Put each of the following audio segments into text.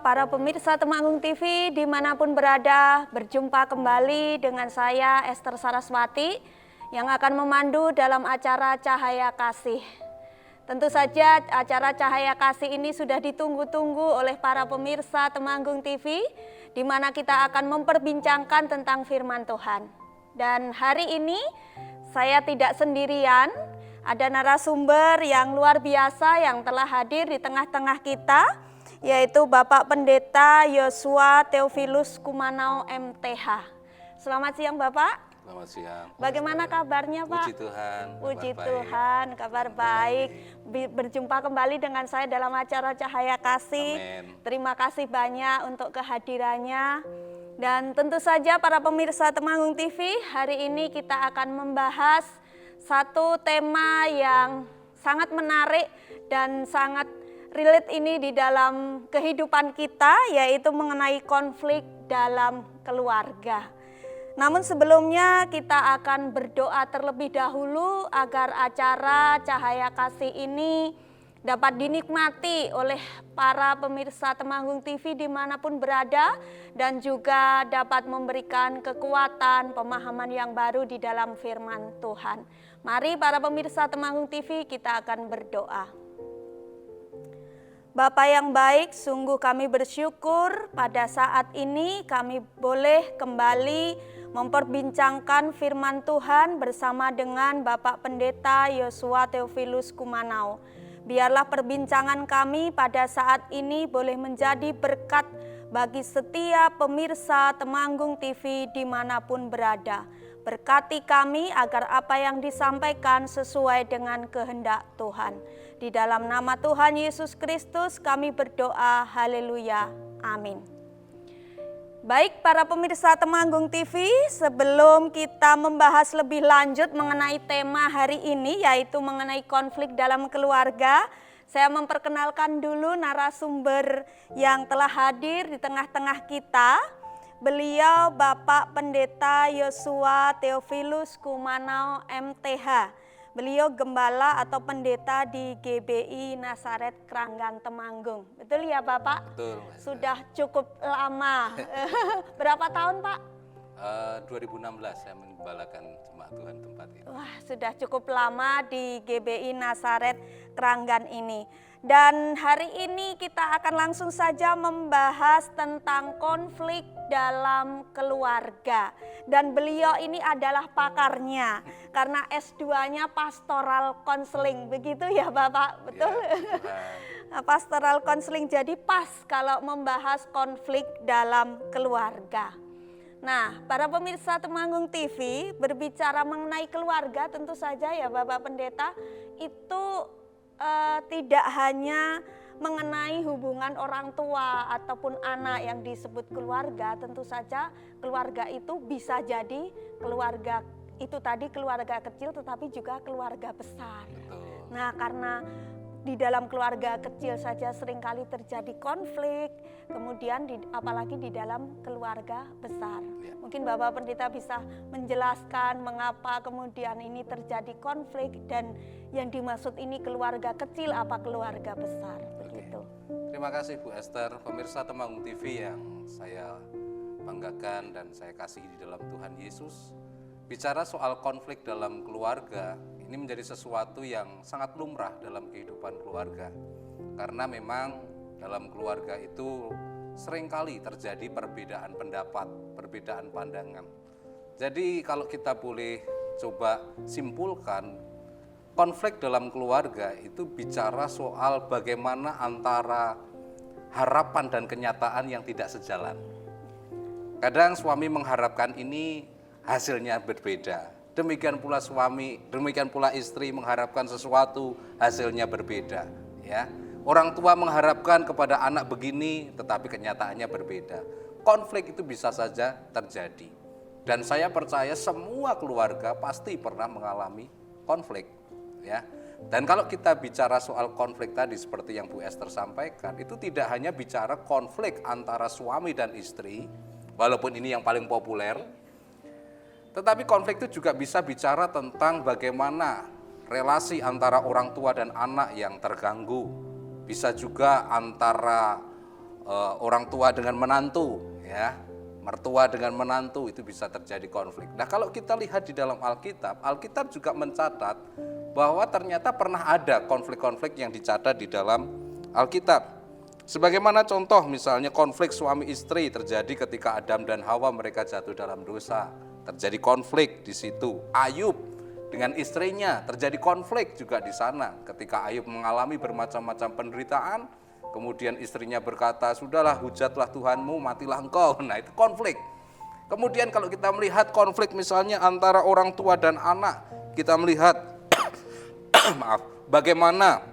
Shalom para pemirsa Temanggung TV dimanapun berada, berjumpa kembali dengan saya Esther Saraswati yang akan memandu dalam acara Cahaya Kasih. Tentu saja acara Cahaya Kasih ini sudah ditunggu-tunggu oleh para pemirsa Temanggung TV di mana kita akan memperbincangkan tentang firman Tuhan. Dan hari ini saya tidak sendirian, ada narasumber yang luar biasa yang telah hadir di tengah-tengah kita, yaitu Bapak Pendeta Yosua Theophilus Kumanau MTH. Selamat siang Bapak. Selamat siang. Bagaimana kabarnya Pak? Puji Tuhan. Puji Tuhan, kabar baik. Berjumpa kembali dengan saya dalam acara Cahaya Kasih. Amin. Terima kasih banyak untuk kehadirannya. Dan tentu saja para pemirsa Temanggung TV, hari ini kita akan membahas satu tema yang sangat menarik dan sangat relate ini di dalam kehidupan kita, yaitu mengenai konflik dalam keluarga. Namun sebelumnya kita akan berdoa terlebih dahulu agar acara Cahaya Kasih ini dapat dinikmati oleh para pemirsa Temanggung TV dimanapun berada dan juga dapat memberikan kekuatan, pemahaman yang baru di dalam firman Tuhan. Mari para pemirsa Temanggung TV kita akan berdoa. Bapa yang baik, sungguh kami bersyukur pada saat ini kami boleh kembali memperbincangkan firman Tuhan bersama dengan Bapak Pendeta Yosua Theophilus Kumanau. Biarlah perbincangan kami pada saat ini boleh menjadi berkat bagi setiap pemirsa Temanggung TV dimanapun berada. Berkati kami agar apa yang disampaikan sesuai dengan kehendak Tuhan. Di dalam nama Tuhan Yesus Kristus kami berdoa, haleluya, amin. Baik para pemirsa Temanggung TV, sebelum kita membahas lebih lanjut mengenai tema hari ini, yaitu mengenai konflik dalam keluarga, saya memperkenalkan dulu narasumber yang telah hadir di tengah-tengah kita. Beliau Bapak Pendeta Yosua Theophilus Kumanau MTH. Beliau gembala atau pendeta di GBI Nazaret Kranggan Temanggung. Betul ya Bapak? Betul. Sudah cukup lama. Berapa tahun Pak? 2016 saya menggembalakan jemaat Tuhan tempat ini. Wah, sudah cukup lama di GBI Nazaret Kranggan ini. Dan hari ini kita akan langsung saja membahas tentang konflik dalam keluarga. Dan beliau ini adalah pakarnya, karena S2-nya pastoral counseling, begitu ya Bapak? Betul? Ya, pastoral counseling, jadi pas kalau membahas konflik dalam keluarga. Nah, para pemirsa Temanggung TV, berbicara mengenai keluarga tentu saja ya Bapak Pendeta, itu tidak hanya mengenai hubungan orang tua ataupun anak yang disebut keluarga. Tentu saja keluarga itu bisa jadi keluarga itu tadi keluarga kecil tetapi juga keluarga besar. Betul. Nah, karena di dalam keluarga kecil saja seringkali terjadi konflik, kemudian apalagi di dalam keluarga besar. Ya. Mungkin Bapak Pendeta bisa menjelaskan mengapa kemudian ini terjadi konflik dan yang dimaksud ini keluarga kecil apa keluarga besar. Begitu. Terima kasih Bu Esther, pemirsa Temanggung TV yang saya banggakan dan saya kasihi di dalam Tuhan Yesus. Bicara soal konflik dalam keluarga, ini menjadi sesuatu yang sangat lumrah dalam kehidupan keluarga. Karena memang dalam keluarga itu seringkali terjadi perbedaan pendapat, perbedaan pandangan. Jadi kalau kita boleh coba simpulkan, konflik dalam keluarga itu bicara soal bagaimana antara harapan dan kenyataan yang tidak sejalan. Kadang suami mengharapkan ini, hasilnya berbeda. Demikian pula istri mengharapkan sesuatu, hasilnya berbeda. Ya, orang tua mengharapkan kepada anak begini, tetapi kenyataannya berbeda. Konflik itu bisa saja terjadi. Dan saya percaya semua keluarga pasti pernah mengalami konflik. Ya. Dan kalau kita bicara soal konflik tadi seperti yang Bu Esther sampaikan, itu tidak hanya bicara konflik antara suami dan istri, walaupun ini yang paling populer. Tetapi konflik itu juga bisa bicara tentang bagaimana relasi antara orang tua dan anak yang terganggu. Bisa juga antara orang tua dengan menantu, ya, mertua dengan menantu, itu bisa terjadi konflik. Nah, kalau kita lihat di dalam Alkitab, Alkitab juga mencatat bahwa ternyata pernah ada konflik-konflik yang dicatat di dalam Alkitab. Sebagaimana contoh misalnya konflik suami istri terjadi ketika Adam dan Hawa mereka jatuh dalam dosa. Terjadi konflik di situ. Ayub dengan istrinya terjadi konflik juga di sana. Ketika Ayub mengalami bermacam-macam penderitaan, kemudian istrinya berkata, "Sudahlah, hujatlah Tuhanmu, matilah engkau." Nah, itu konflik. Kemudian kalau kita melihat konflik misalnya antara orang tua dan anak, kita melihat maaf, bagaimana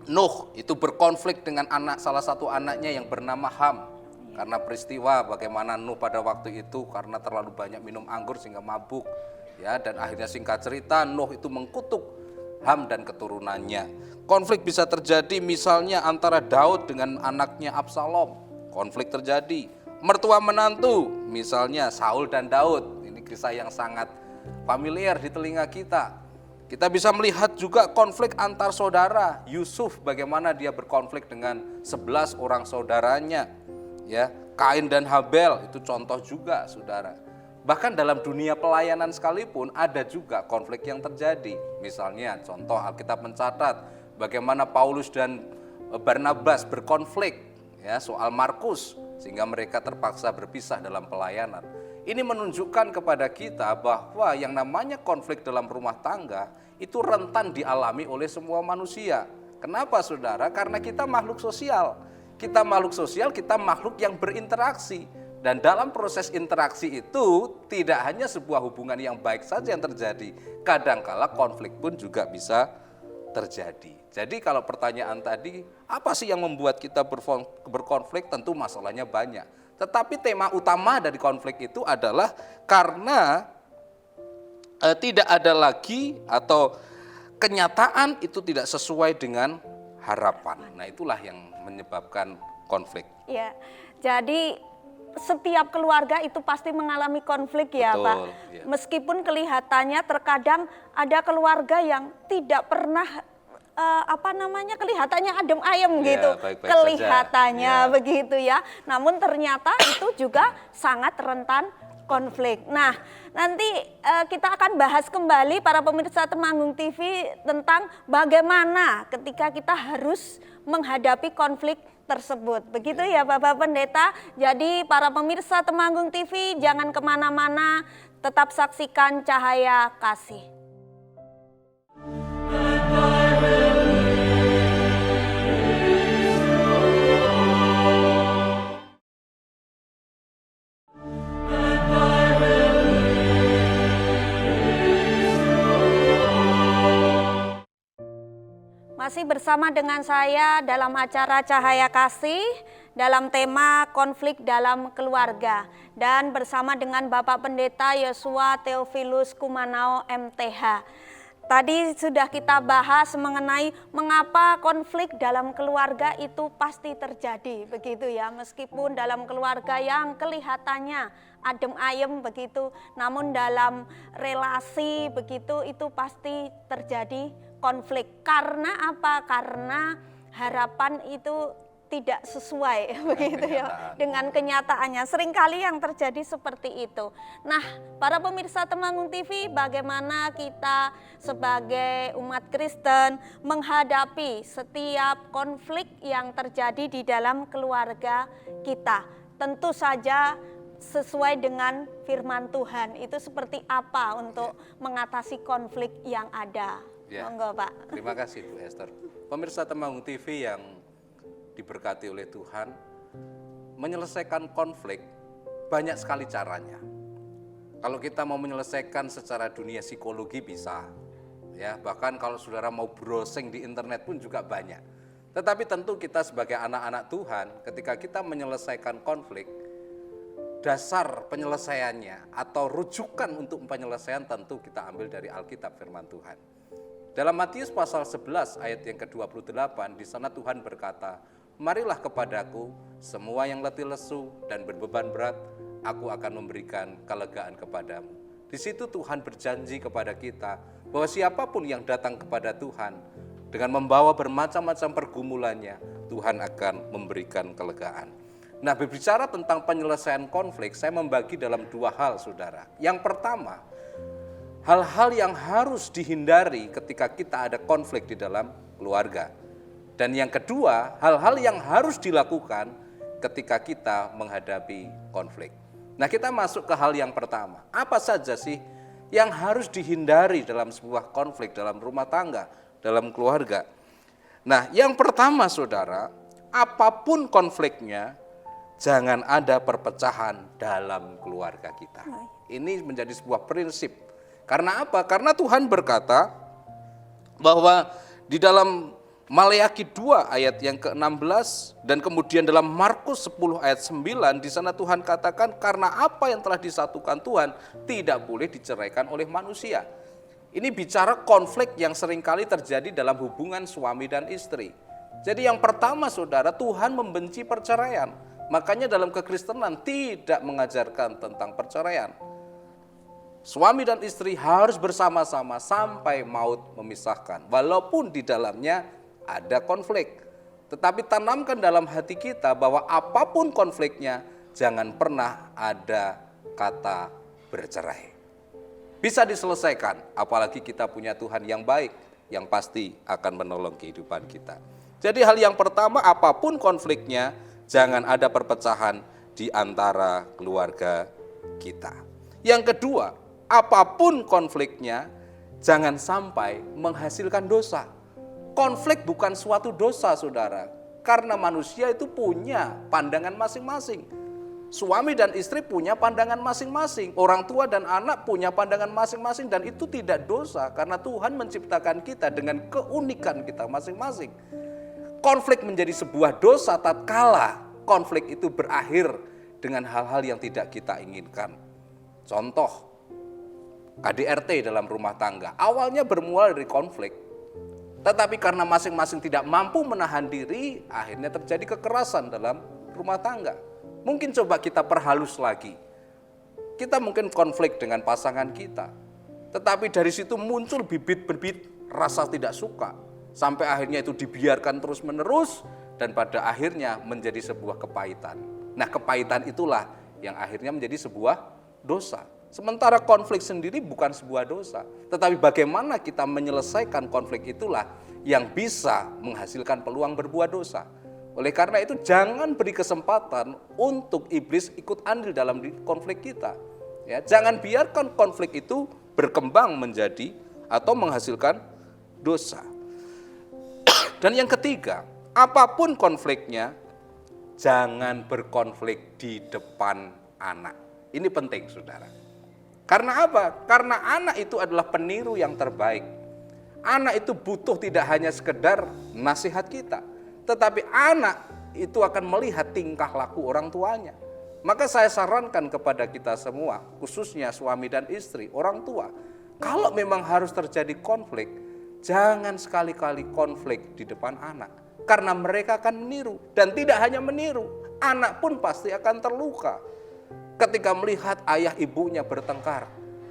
Nuh itu berkonflik dengan salah satu anaknya yang bernama Ham. Karena peristiwa bagaimana Nuh pada waktu itu karena terlalu banyak minum anggur sehingga mabuk. Ya, dan akhirnya singkat cerita Nuh itu mengkutuk Ham dan keturunannya. Konflik bisa terjadi misalnya antara Daud dengan anaknya Absalom. Konflik terjadi. Mertua menantu misalnya Saul dan Daud. Ini kisah yang sangat familiar di telinga kita. Kita bisa melihat juga konflik antar saudara. Yusuf bagaimana dia berkonflik dengan 11 orang saudaranya. Ya, Kain dan Habel itu contoh juga, saudara. Bahkan dalam dunia pelayanan sekalipun ada juga konflik yang terjadi. Misalnya contoh Alkitab mencatat bagaimana Paulus dan Barnabas berkonflik ya soal Markus sehingga mereka terpaksa berpisah dalam pelayanan. Ini menunjukkan kepada kita bahwa yang namanya konflik dalam rumah tangga itu rentan dialami oleh semua manusia. Kenapa, saudara? Karena kita makhluk sosial. Kita makhluk sosial, kita makhluk yang berinteraksi. Dan dalam proses interaksi itu tidak hanya sebuah hubungan yang baik saja yang terjadi. Kadangkala konflik pun juga bisa terjadi. Jadi kalau pertanyaan tadi, apa sih yang membuat kita berkonflik? Tentu masalahnya banyak. Tetapi tema utama dari konflik itu adalah karena tidak ada lagi atau kenyataan itu tidak sesuai dengan harapan. Nah, itulah yang menyebabkan konflik. Ya, jadi setiap keluarga itu pasti mengalami konflik ya, Betul, Pak. ya. Meskipun kelihatannya terkadang ada keluarga yang tidak pernah kelihatannya adem ayem Ya, gitu, baik-baik kelihatannya saja. Ya. begitu ya. Namun ternyata itu juga sangat rentan konflik. Nah, nanti kita akan bahas kembali para pemirsa Temanggung TV tentang bagaimana ketika kita harus menghadapi konflik tersebut. Begitu ya Bapak Pendeta. Jadi para pemirsa Temanggung TV jangan kemana-mana, tetap saksikan Cahaya Kasih. Masih bersama dengan saya dalam acara Cahaya Kasih dalam tema konflik dalam keluarga dan bersama dengan Bapak Pendeta Yosua Theophilus Kumanao MTH. Tadi sudah kita bahas mengenai mengapa konflik dalam keluarga itu pasti terjadi begitu ya, meskipun dalam keluarga yang kelihatannya adem ayem begitu, namun dalam relasi begitu itu pasti terjadi konflik. Karena apa? Karena harapan itu tidak sesuai begitu ya dengan kenyataannya. Seringkali yang terjadi seperti itu. Nah, para pemirsa Temanggung TV, bagaimana kita sebagai umat Kristen menghadapi setiap konflik yang terjadi di dalam keluarga kita? Tentu saja sesuai dengan firman Tuhan. Itu seperti apa untuk mengatasi konflik yang ada? Ya. Monggo, Pak. Terima kasih Bu Esther. Pemirsa Temanggung TV yang diberkati oleh Tuhan, menyelesaikan konflik banyak sekali caranya. Kalau kita mau menyelesaikan secara dunia psikologi bisa, ya bahkan kalau saudara mau browsing di internet pun juga banyak. Tetapi tentu kita sebagai anak-anak Tuhan, ketika kita menyelesaikan konflik, dasar penyelesaiannya atau rujukan untuk penyelesaian tentu kita ambil dari Alkitab firman Tuhan. Dalam Matius pasal 11 ayat yang ke-28, di sana Tuhan berkata, "Marilah kepadaku semua yang letih lesu dan berbeban berat, aku akan memberikan kelegaan kepadamu." Di situ Tuhan berjanji kepada kita bahwa siapapun yang datang kepada Tuhan, dengan membawa bermacam-macam pergumulannya, Tuhan akan memberikan kelegaan. Nah, berbicara tentang penyelesaian konflik, saya membagi dalam dua hal, saudara. Yang pertama, hal-hal yang harus dihindari ketika kita ada konflik di dalam keluarga. Dan yang kedua, hal-hal yang harus dilakukan ketika kita menghadapi konflik. Nah, kita masuk ke hal yang pertama. Apa saja sih yang harus dihindari dalam sebuah konflik dalam rumah tangga, dalam keluarga? Nah, yang pertama, saudara, apapun konfliknya, jangan ada perpecahan dalam keluarga kita. Ini menjadi sebuah prinsip. Karena apa? Karena Tuhan berkata bahwa di dalam Maleakhi 2 ayat yang ke-16 dan kemudian dalam Markus 10 ayat 9, di sana Tuhan katakan karena apa yang telah disatukan Tuhan tidak boleh diceraikan oleh manusia. Ini bicara konflik yang seringkali terjadi dalam hubungan suami dan istri. Jadi yang pertama, saudara, Tuhan membenci perceraian. Makanya dalam kekristenan tidak mengajarkan tentang perceraian. Suami dan istri harus bersama-sama sampai maut memisahkan. Walaupun di dalamnya ada konflik. Tetapi tanamkan dalam hati kita bahwa apapun konfliknya, jangan pernah ada kata bercerai. Bisa diselesaikan, apalagi kita punya Tuhan yang baik, yang pasti akan menolong kehidupan kita. Jadi hal yang pertama, apapun konfliknya, jangan ada perpecahan di antara keluarga kita. Yang kedua, apapun konfliknya, jangan sampai menghasilkan dosa. Konflik bukan suatu dosa, saudara, karena manusia itu punya pandangan masing-masing. Suami dan istri punya pandangan masing-masing, orang tua dan anak punya pandangan masing-masing, dan itu tidak dosa karena Tuhan menciptakan kita dengan keunikan kita masing-masing. Konflik menjadi sebuah dosa tatkala konflik itu berakhir dengan hal-hal yang tidak kita inginkan. Contoh, KDRT dalam rumah tangga, awalnya bermula dari konflik. Tetapi karena masing-masing tidak mampu menahan diri, akhirnya terjadi kekerasan dalam rumah tangga. Mungkin coba kita perhalus lagi. Kita mungkin konflik dengan pasangan kita. Tetapi dari situ muncul bibit-bibit rasa tidak suka. Sampai akhirnya itu dibiarkan terus-menerus dan pada akhirnya menjadi sebuah kepahitan. Nah, kepahitan itulah yang akhirnya menjadi sebuah dosa. Sementara konflik sendiri bukan sebuah dosa, tetapi bagaimana kita menyelesaikan konflik itulah yang bisa menghasilkan peluang berbuat dosa. Oleh karena itu jangan beri kesempatan untuk iblis ikut andil dalam konflik kita. Ya, jangan biarkan konflik itu berkembang menjadi atau menghasilkan dosa. Dan yang ketiga, apapun konfliknya, jangan berkonflik di depan anak. Ini penting, saudara. Karena apa? Karena anak itu adalah peniru yang terbaik. Anak itu butuh tidak hanya sekedar nasihat kita, tetapi anak itu akan melihat tingkah laku orang tuanya. Maka saya sarankan kepada kita semua, khususnya suami dan istri, orang tua, kalau memang harus terjadi konflik, jangan sekali-kali konflik di depan anak. Karena mereka akan meniru, dan tidak hanya meniru, anak pun pasti akan terluka. Ketika melihat ayah ibunya bertengkar,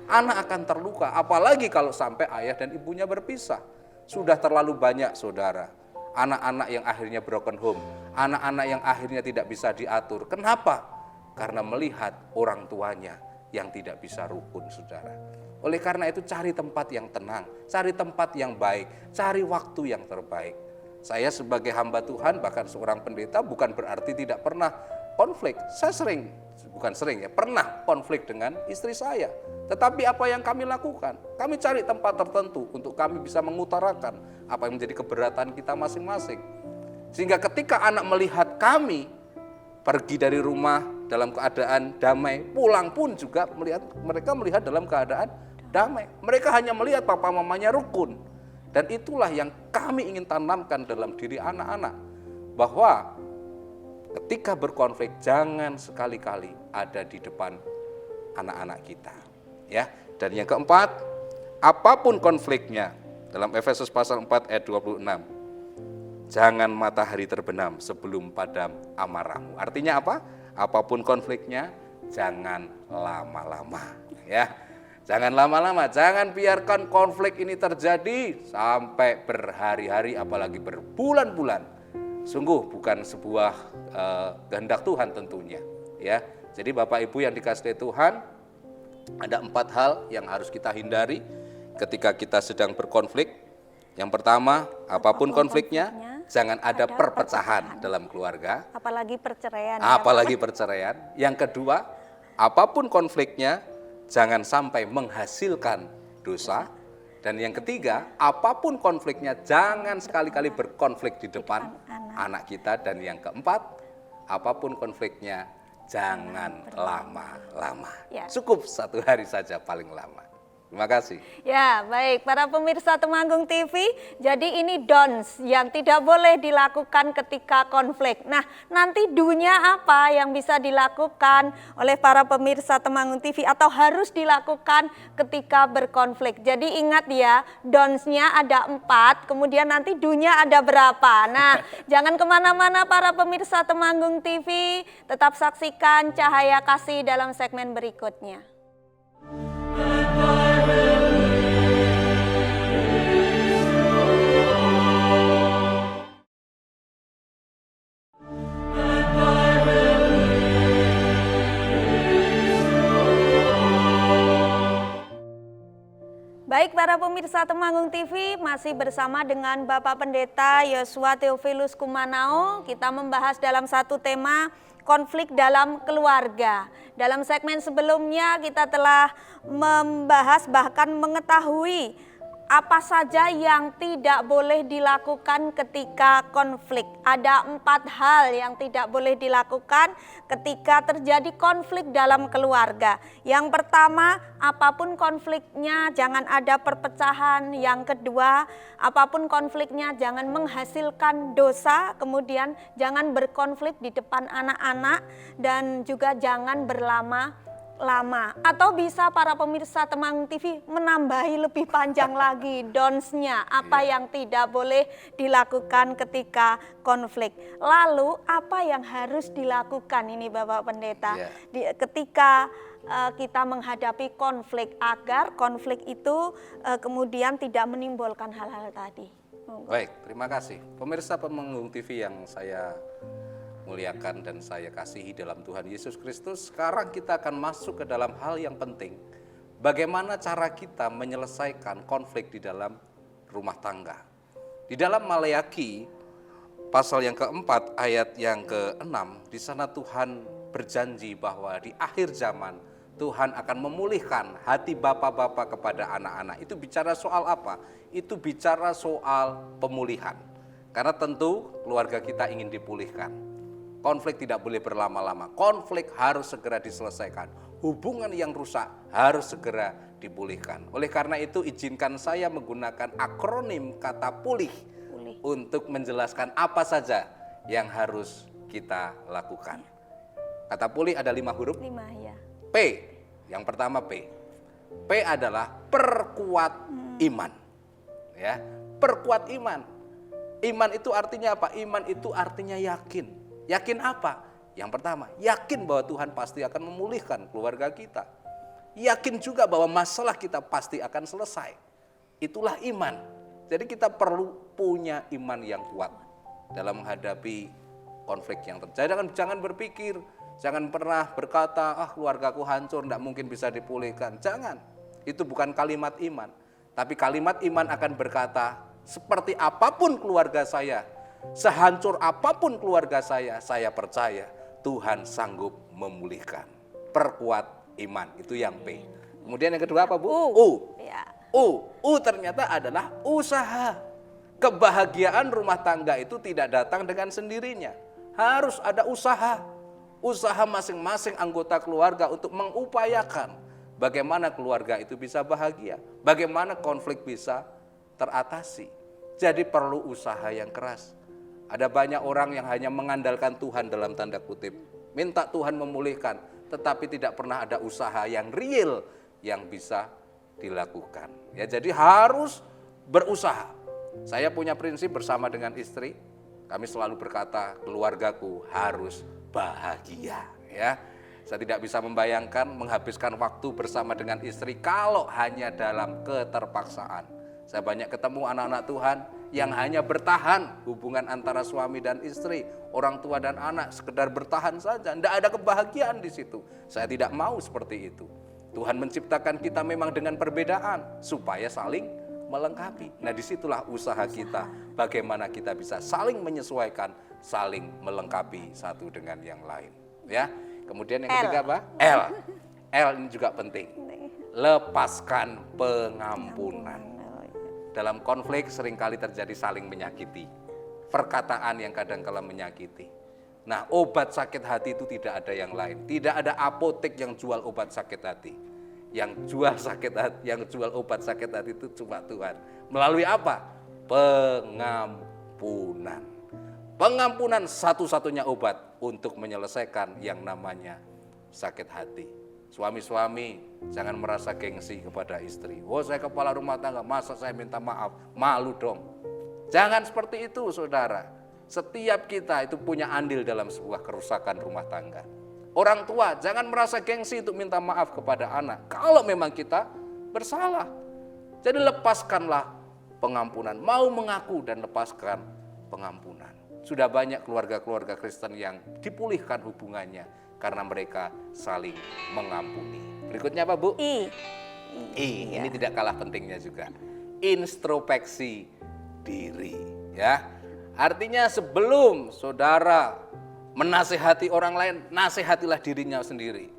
anak akan terluka, apalagi kalau sampai ayah dan ibunya berpisah. Sudah terlalu banyak, saudara, anak-anak yang akhirnya broken home, anak-anak yang akhirnya tidak bisa diatur. Kenapa? Karena melihat orang tuanya yang tidak bisa rukun, saudara. Oleh karena itu cari tempat yang tenang, cari tempat yang baik, cari waktu yang terbaik. Saya sebagai hamba Tuhan, bahkan seorang pendeta, bukan berarti tidak pernah konflik. Saya pernah konflik dengan istri saya. Tetapi apa yang kami lakukan? Kami cari tempat tertentu untuk kami bisa mengutarakan apa yang menjadi keberatan kita masing-masing. Sehingga ketika anak melihat kami pergi dari rumah dalam keadaan damai, pulang pun juga mereka melihat dalam keadaan damai. Mereka hanya melihat papa mamanya rukun. Dan itulah yang kami ingin tanamkan dalam diri anak-anak. Bahwa ketika berkonflik jangan sekali-kali ada di depan anak-anak kita. Ya. Dan yang keempat, apapun konfliknya, dalam Efesus pasal 4 ayat 26, jangan matahari terbenam sebelum padam amarahmu. Artinya apa? Apapun konfliknya, jangan lama-lama. Ya. Jangan lama-lama, jangan biarkan konflik ini terjadi sampai berhari-hari apalagi berbulan-bulan. Sungguh bukan sebuah kehendak Tuhan tentunya, ya. Jadi Bapak Ibu yang dikasihi Tuhan, ada 4 hal yang harus kita hindari ketika kita sedang berkonflik. Yang pertama, apapun konfliknya, jangan ada perpecahan dalam keluarga. Apalagi perceraian. Apalagi perceraian. Yang kedua, apapun konfliknya, jangan sampai menghasilkan dosa. Dan yang ketiga, apapun konfliknya, jangan sekali-kali berkonflik di depan anak kita. Dan yang keempat, apapun konfliknya, jangan lama-lama. Cukup 1 hari saja paling lama. Terima kasih. Ya, baik para pemirsa Temanggung TV, jadi ini don'ts yang tidak boleh dilakukan ketika konflik. Nah, nanti do-nya apa yang bisa dilakukan oleh para pemirsa Temanggung TV atau harus dilakukan ketika berkonflik. Jadi ingat ya, don'ts-nya ada 4, kemudian nanti do-nya ada berapa. Nah, jangan kemana-mana para pemirsa Temanggung TV, tetap saksikan Cahaya Kasih dalam segmen berikutnya. Baik para pemirsa Temanggung TV, masih bersama dengan Bapak Pendeta Yosua Theophilus Kumanao. Kita membahas dalam satu tema konflik dalam keluarga. Dalam segmen sebelumnya kita telah membahas bahkan mengetahui apa saja yang tidak boleh dilakukan ketika konflik. Ada 4 hal yang tidak boleh dilakukan ketika terjadi konflik dalam keluarga. Yang pertama, apapun konfliknya jangan ada perpecahan. Yang kedua, apapun konfliknya jangan menghasilkan dosa. Kemudian jangan berkonflik di depan anak-anak dan juga jangan berlama-lama. Atau bisa para pemirsa Temanggung TV menambahi lebih panjang lagi don'ts-nya, apa yang tidak boleh dilakukan ketika konflik. Lalu apa yang harus dilakukan ini Bapak Pendeta ketika kita menghadapi konflik agar konflik itu kemudian tidak menimbulkan hal-hal tadi. Baik, terima kasih. Pemirsa Temanggung TV yang saya muliakan dan saya kasihi dalam Tuhan Yesus Kristus, sekarang kita akan masuk ke dalam hal yang penting. Bagaimana cara kita menyelesaikan konflik di dalam rumah tangga. Di dalam Maleakhi pasal yang keempat ayat yang ke-6, di sana Tuhan berjanji bahwa di akhir zaman Tuhan akan memulihkan hati bapak-bapak kepada anak-anak. Itu bicara soal apa? Itu bicara soal pemulihan. Karena tentu keluarga kita ingin dipulihkan. Konflik tidak boleh berlama-lama, konflik harus segera diselesaikan. Hubungan yang rusak harus segera dipulihkan. Oleh karena itu izinkan saya menggunakan akronim kata pulih untuk menjelaskan apa saja yang harus kita lakukan. Kata pulih ada 5 huruf. 5 ya. P, yang pertama P. P adalah perkuat iman. Ya, perkuat iman. Iman itu artinya apa? Iman itu artinya yakin. Yakin apa? Yang pertama, yakin bahwa Tuhan pasti akan memulihkan keluarga kita. Yakin juga bahwa masalah kita pasti akan selesai. Itulah iman. Jadi kita perlu punya iman yang kuat dalam menghadapi konflik yang terjadi. Jangan berpikir, jangan pernah berkata, keluargaku hancur, tidak mungkin bisa dipulihkan. Jangan, itu bukan kalimat iman. Tapi kalimat iman akan berkata, seperti apapun keluarga saya, sehancur apapun keluarga saya percaya Tuhan sanggup memulihkan. Perkuat iman, itu yang P. Kemudian yang kedua apa Bu? U ternyata adalah usaha. Kebahagiaan rumah tangga itu tidak datang dengan sendirinya. Harus ada usaha. Usaha masing-masing anggota keluarga untuk mengupayakan bagaimana keluarga itu bisa bahagia. Bagaimana konflik bisa teratasi. Jadi perlu usaha yang keras. Ada banyak orang yang hanya mengandalkan Tuhan dalam tanda kutip. Minta Tuhan memulihkan, tetapi tidak pernah ada usaha yang real yang bisa dilakukan. Ya, jadi harus berusaha. Saya punya prinsip bersama dengan istri, kami selalu berkata keluargaku harus bahagia. Ya, Saya tidak bisa membayangkan menghabiskan waktu bersama dengan istri kalau hanya dalam keterpaksaan. Saya banyak ketemu anak-anak Tuhan yang hanya bertahan hubungan antara suami dan istri, orang tua dan anak, sekedar bertahan saja, tidak ada kebahagiaan di situ. Saya tidak mau seperti itu. Tuhan menciptakan kita memang dengan perbedaan supaya saling melengkapi. Nah, disitulah usaha kita, bagaimana kita bisa saling menyesuaikan, saling melengkapi satu dengan yang lain. Ya, kemudian yang ketiga apa? L. L ini juga penting. Lepaskan pengampunan. Dalam konflik seringkali terjadi saling menyakiti. Perkataan yang kadang-kala menyakiti. Nah, obat sakit hati itu tidak ada yang lain. Tidak ada apotek yang jual obat sakit hati. Yang jual obat sakit hati itu cuma Tuhan. Melalui apa? Pengampunan. Pengampunan satu-satunya obat untuk menyelesaikan yang namanya sakit hati. Suami-suami jangan merasa gengsi kepada istri. Oh, saya kepala rumah tangga, masa saya minta maaf? Malu dong. Jangan seperti itu, saudara. Setiap kita itu punya andil dalam sebuah kerusakan rumah tangga. Orang tua jangan merasa gengsi untuk minta maaf kepada anak kalau memang kita bersalah. Jadi lepaskanlah pengampunan. Mau mengaku dan lepaskan pengampunan. Sudah banyak keluarga-keluarga Kristen yang dipulihkan hubungannya karena mereka saling mengampuni. Berikutnya apa, Bu? I. Ini tidak kalah pentingnya juga. Introspeksi diri, ya. Artinya sebelum saudara menasihati orang lain, nasihatilah dirinya sendiri.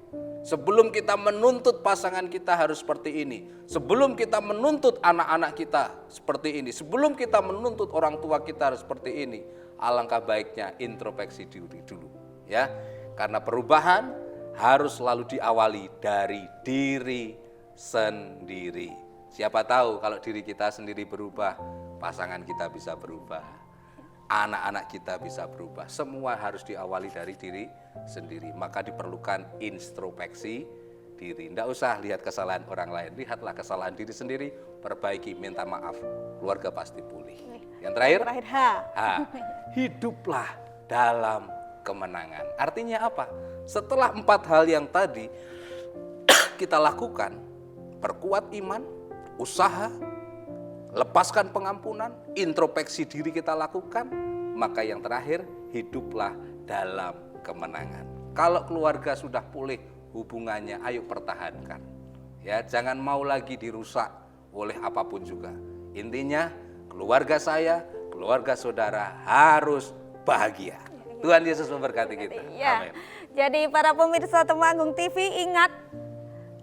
Sebelum kita menuntut pasangan kita harus seperti ini, sebelum kita menuntut anak-anak kita seperti ini, sebelum kita menuntut orang tua kita harus seperti ini, alangkah baiknya introspeksi diri dulu, ya. Karena perubahan harus selalu diawali dari diri sendiri. Siapa tahu kalau diri kita sendiri berubah, pasangan kita bisa berubah, anak-anak kita bisa berubah. Semua harus diawali dari diri sendiri. Maka diperlukan introspeksi diri. Tidak usah lihat kesalahan orang lain, lihatlah kesalahan diri sendiri, perbaiki, minta maaf. Keluarga pasti pulih. Yang terakhir, H. Hiduplah dalam kemenangan. Artinya apa? Setelah 4 hal yang tadi kita lakukan, perkuat iman, usaha, lepaskan pengampunan, introspeksi diri kita lakukan, maka yang terakhir, hiduplah dalam kemenangan. Kalau keluarga sudah pulih hubungannya, ayo pertahankan. Ya, jangan mau lagi dirusak oleh apapun juga. Intinya, keluarga saya, keluarga saudara harus bahagia. Tuhan Yesus memberkati kita. Ya. Amin. Jadi para pemirsa Temanggung TV, ingat,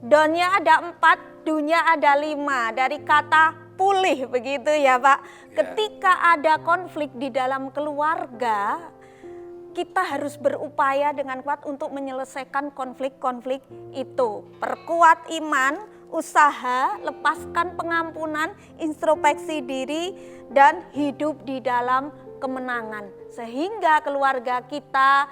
donnya ada 4, dunya ada 5. Dari kata pulih, begitu ya Pak. Ya. Ketika ada konflik di dalam keluarga, kita harus berupaya dengan kuat untuk menyelesaikan konflik-konflik itu. Perkuat iman, usaha, lepaskan pengampunan, introspeksi diri, dan hidup di dalam kemenangan. Sehingga keluarga kita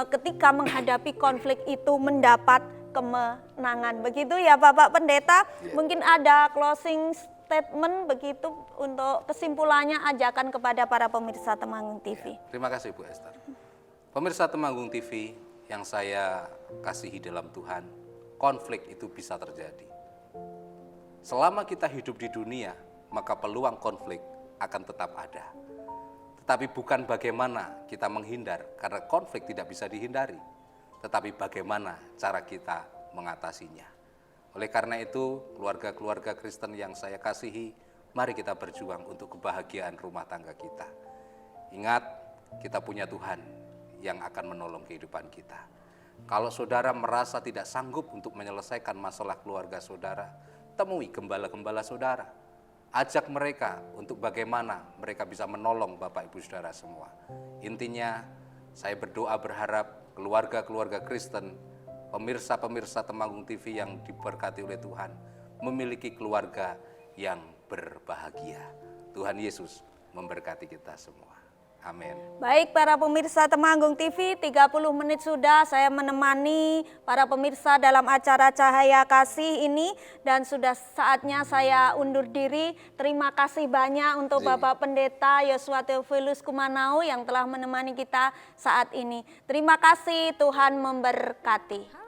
ketika menghadapi konflik itu mendapat kemenangan. Begitu ya Bapak Pendeta. Ya. Mungkin ada closing statement begitu untuk kesimpulannya, ajakan kepada para pemirsa Temanggung TV. Ya, terima kasih Bu Esther. Pemirsa Temanggung TV yang saya kasihi dalam Tuhan, konflik itu bisa terjadi. Selama kita hidup di dunia, maka peluang konflik akan tetap ada. Tetapi bukan bagaimana kita menghindar, karena konflik tidak bisa dihindari. Tetapi bagaimana cara kita mengatasinya. Oleh karena itu, keluarga-keluarga Kristen yang saya kasihi, mari kita berjuang untuk kebahagiaan rumah tangga kita. Ingat, kita punya Tuhan yang akan menolong kehidupan kita. Kalau saudara merasa tidak sanggup untuk menyelesaikan masalah keluarga saudara, temui gembala-gembala saudara. Ajak mereka untuk bagaimana mereka bisa menolong Bapak Ibu Saudara semua. Intinya, saya berdoa berharap keluarga-keluarga Kristen, pemirsa-pemirsa Temanggung TV yang diberkati oleh Tuhan, memiliki keluarga yang berbahagia. Tuhan Yesus memberkati kita semua. Amin. Baik para pemirsa Temanggung TV, 30 menit sudah saya menemani para pemirsa dalam acara Cahaya Kasih ini dan sudah saatnya saya undur diri. Terima kasih banyak untuk Bapak Pendeta Yosua Theophilus Kumanau yang telah menemani kita saat ini. Terima kasih, Tuhan memberkati.